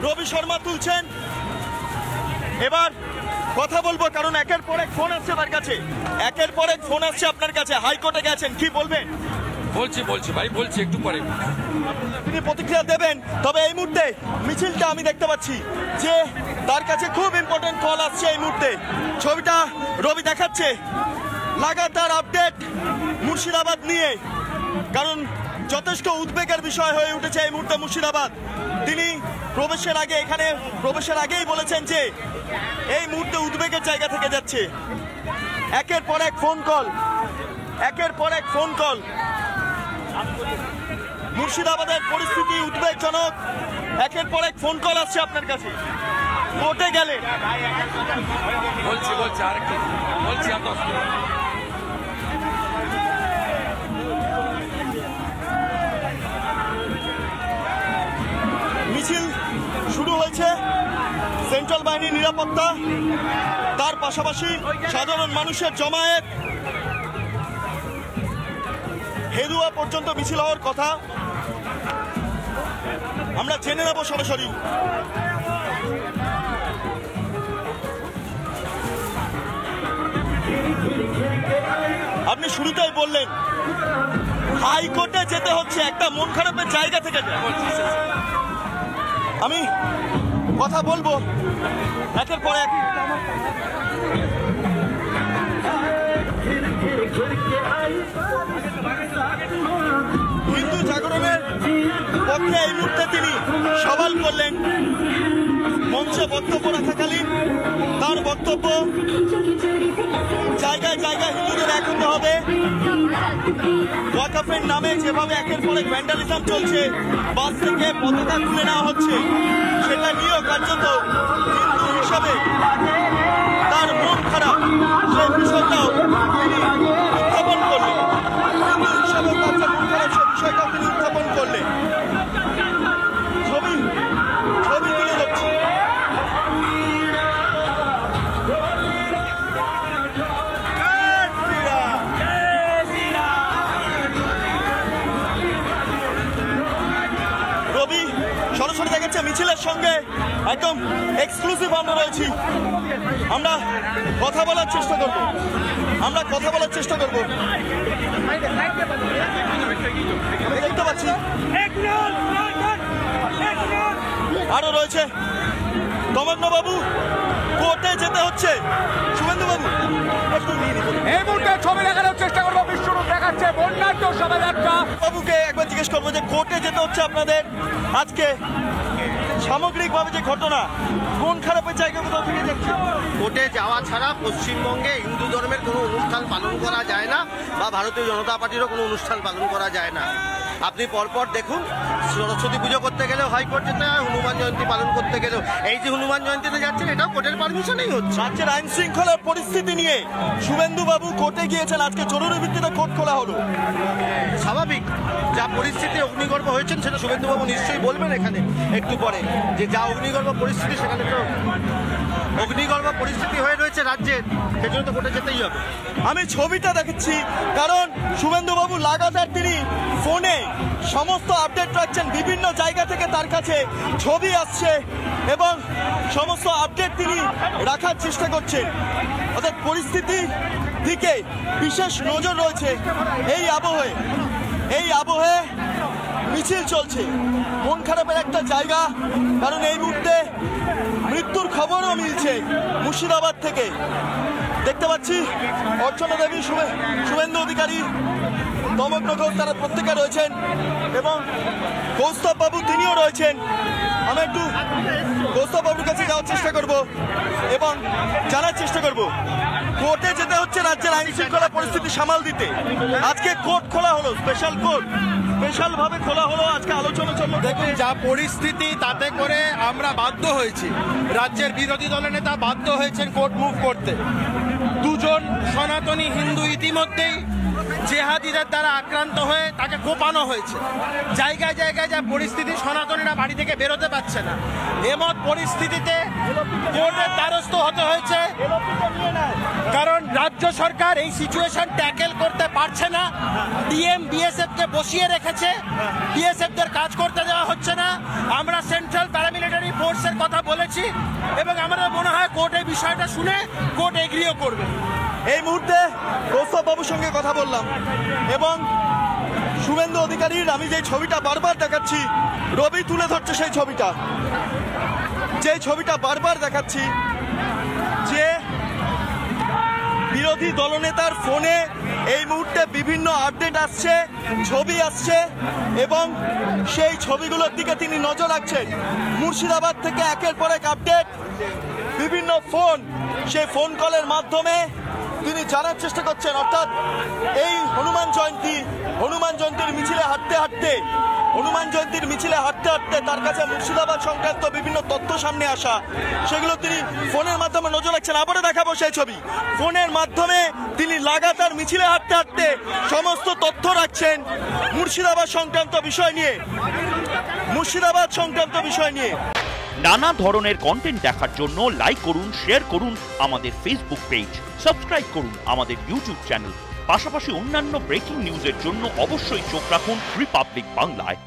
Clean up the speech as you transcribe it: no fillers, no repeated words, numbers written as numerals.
রবি শর্মা তুলছেন। এবার কথা বলবো, কারণ একের পর এক ফোন আসছে তার কাছে, একের পর এক ফোন আসছে আপনার কাছে। হাইকোর্টে গেছেন, কি বলবেন? বলছি ভাই, বলছি একটু পরে তিনি প্রতিক্রিয়া দেবেন। তবে এই মুহূর্তে মিছিলটা আমি দেখতে পাচ্ছি যে তার কাছে খুব ইম্পর্টেন্ট কল আসছে এই মুহূর্তে। ছবিটা রবি দেখাচ্ছে, লাগাতার আপডেট মুর্শিদাবাদ নিয়ে, কারণ যথেষ্ট উদ্বেগের বিষয় হয়ে উঠেছে এই মুহূর্তে মুর্শিদাবাদ। তিনি প্রবেশের আগে, এখানে প্রবেশের আগেই বলেছেন যে এই মুহূর্তে উদ্বেগের জায়গা থেকে যাচ্ছে। একের পর এক ফোন কল, একের পর এক ফোন কল। মুর্শিদাবাদের পরিস্থিতি উদ্বেগজনক, একের পর এক ফোন কল আসছে আপনার কাছে। কোর্টে গেলে বলছি আরেকটু বলছি। মিছিল শুরু হয়েছে, সেন্ট্রাল বাহিনীর নিরাপত্তা, তার পাশাপাশি সাধারণ মানুষের জমায়েত। হেদুয়া পর্যন্ত মিছিল হওয়ার কথা, আমরা জেনে নেব সরাসরি। আপনি শুরুতেই বললেন হাইকোর্টে যেতে হচ্ছে, একটা মন খারাপের জায়গা থেকে। আমি কথা বলবো একের পর এক। হিন্দু জাগরণের পক্ষে এই মুহূর্তে তিনি সওয়াল করলেন মঞ্চে বক্তব্য রাখাকালীন। তার বক্তব্য, জায়গায় জায়গায় হিন্দুদের এক হতে হবে, ওয়াকফের নামে যেভাবে একের পর এক ভ্যান্ডালিজম চলছে, বাস থেকে পতাকা খুলে নেওয়া হচ্ছে, সেটা নিয়েও কার্যত হিন্দু হিসাবে তার মন খারাপ, সেই বিষয়টাও তিনি উত্থাপন করলেন। হিন্দু হিসাবে তার যে মন খারাপ, সেই বিষয়টাও তিনি উত্থাপন করলেন। ছবি তুলে ধরছি। রবি সরাসরি দেখাচ্ছে মিছিলের সঙ্গে একদম এক্সক্লুসিভ আমরা রয়েছি। আমরা কথা বলার চেষ্টা করব, আমি দেখতে পাচ্ছি আরো রয়েছে। তমগ্ন বাবু, কোর্টে যেতে হচ্ছে। শুভেন্দু বাবু, এই মুহূর্তে ছবি দেখানোর চেষ্টা করবো। বিশ্বরূপ দেখাচ্ছে বন্যাঢ্য শোভাযাত্রা। বাবুকে একবার জিজ্ঞেস করবো যে কোর্টে যেতে হচ্ছে আপনাদের আজকে, সামগ্রিকভাবে যে ঘটনা, কোন খারাপের জায়গা কোথাও থেকে যাচ্ছে? কোর্টে যাওয়া ছাড়া পশ্চিমবঙ্গে হিন্দু ধর্মের কোনো অনুষ্ঠান পালন করা যায় না, বা ভারতীয় জনতা পার্টিরও কোনো অনুষ্ঠান পালন করা যায় না। আপনি পরপর দেখুন, সরস্বতী পুজো করতে গেলেও হাইকোর্ট যেতে হয়, হনুমান জয়ন্তী পালন করতে গেলেও। এই যে হনুমান জয়ন্তীতে যাচ্ছেন, এটাও কোর্টের পারমিশনেই হচ্ছে। রাজ্যের আইন শৃঙ্খলার পরিস্থিতি নিয়ে শুভেন্দু বাবু কোর্টে গিয়েছেন, আজকে জরুরি ভিত্তিতে কোর্ট খোলা হলো। স্বাভাবিক, যা পরিস্থিতি অগ্নিগর্ভ হয়েছেন সেটা শুভেন্দুবাবু নিশ্চয়ই বলবেন এখানে একটু পরে, যে যা অগ্নিগর্ভ পরিস্থিতি, সেখানে তো অগ্নিগর্ভ পরিস্থিতি হয়ে রয়েছে রাজ্যের, সেজন্য তো কোর্টে যেতেই হবে। আমি ছবিটা দেখেছি, কারণ শুভেন্দু বাবু লাগাতার তিনি ফোনে সমস্ত আপডেট রাখছেন, বিভিন্ন জায়গা থেকে তার কাছে ছবি আসছে এবং সমস্ত আপডেট তিনি রাখার চেষ্টা করছেন। অর্থাৎ পরিস্থিতির দিকে বিশেষ নজর রয়েছে। এই আবহে মিছিল চলছে, মন খারাপের একটা জায়গা, কারণ এই মুহূর্তে মৃত্যুর খবরও মিলছে মুর্শিদাবাদ থেকে। দেখতে পাচ্ছি অর্চনা দেবী, শুভেন্দু অধিকারী, তমগ্ন ঘোষ, তারা প্রত্যেকে রয়েছেন এবং কৌস্তব বাবু তিনিও রয়েছেন। আমি একটু কৌস্তব বাবুর কাছে যাওয়ার চেষ্টা করব এবং জানার চেষ্টা করব কোর্টে যেতে হচ্ছে রাজ্যের আইন শৃঙ্খলা পরিস্থিতি সামাল দিতে। আজকে কোর্ট খোলা হলো, স্পেশাল কোর্ট স্পেশাল ভাবে খোলা হলো, আজকে আলোচনা চললো। দেখুন, যা পরিস্থিতি, তাতে করে আমরা বাধ্য হয়েছি, রাজ্যের বিরোধী দলের নেতা বাধ্য হয়েছেন কোর্ট মুভ করতে। দুজন সনাতনী হিন্দু ইতিমধ্যেই জেহাদিদের দ্বারা আক্রান্ত হয়ে তাকে কোপানো হয়েছে। জায়গায় জায়গায় যা পরিস্থিতি, সনাতনীরা বাড়ি থেকে বেরোতে পারছে না। এমত পরিস্থিতিতে কোর্টের দ্বারস্থ হতে হয়েছে, কারণ রাজ্য রাজ্য সরকার এই সিচুয়েশন ট্যাকেল করতে পারছে না। ডিএম বিএসএফ কে বসিয়ে রেখেছে, বিএসএফ দের কাজ করতে দেওয়া হচ্ছে না। আমরা সেন্ট্রাল প্যারামিলিটারি ফোর্সের কথা বলেছি এবং আমাদের মনে হয় কোর্ট এই বিষয়টা শুনে কোর্ট এগ্রিও করবে। এই মুহূর্তে কৌস্তব বাবুর সঙ্গে কথা বললাম এবং শুভেন্দু অধিকারীর আমি যে ছবিটা বারবার দেখাচ্ছি, রবি তুলে ধরছে সেই ছবিটা, যে ছবিটা বারবার দেখাচ্ছি, যে বিরোধী দলনেতার ফোনে এই মুহূর্তে বিভিন্ন আপডেট আসছে, ছবি আসছে এবং সেই ছবিগুলোর দিকে তিনি নজর রাখছেন। মুর্শিদাবাদ থেকে একের পর এক আপডেট, বিভিন্ন ফোন, সেই ফোন কলের মাধ্যমে তিনি জানার চেষ্টা করছেন। অর্থাৎ এই হনুমান জয়ন্তীর মিছিলে হাঁটতে হাঁটতে তার কাছে মুর্শিদাবাদ সংক্রান্ত বিভিন্ন তথ্য সামনে আসা, সেগুলো তিনি ফোনের মাধ্যমে নজর রাখছেন। আবারও দেখাবো সেই ছবি। ফোনের মাধ্যমে তিনি লাগাতার মিছিলে হাঁটতে হাঁটতে সমস্ত তথ্য রাখছেন মুর্শিদাবাদ সংক্রান্ত বিষয় নিয়ে। নানা ধরনের কন্টেন্ট দেখার জন্য লাইক করুন, শেয়ার করুন আমাদের ফেসবুক পেজ, সাবস্ক্রাইব করুন আমাদের ইউটিউব চ্যানেল। পাশাপাশি অন্যান্য ব্রেকিং নিউজের জন্য অবশ্যই চোখ রাখুন রিপাবলিক বাংলায়।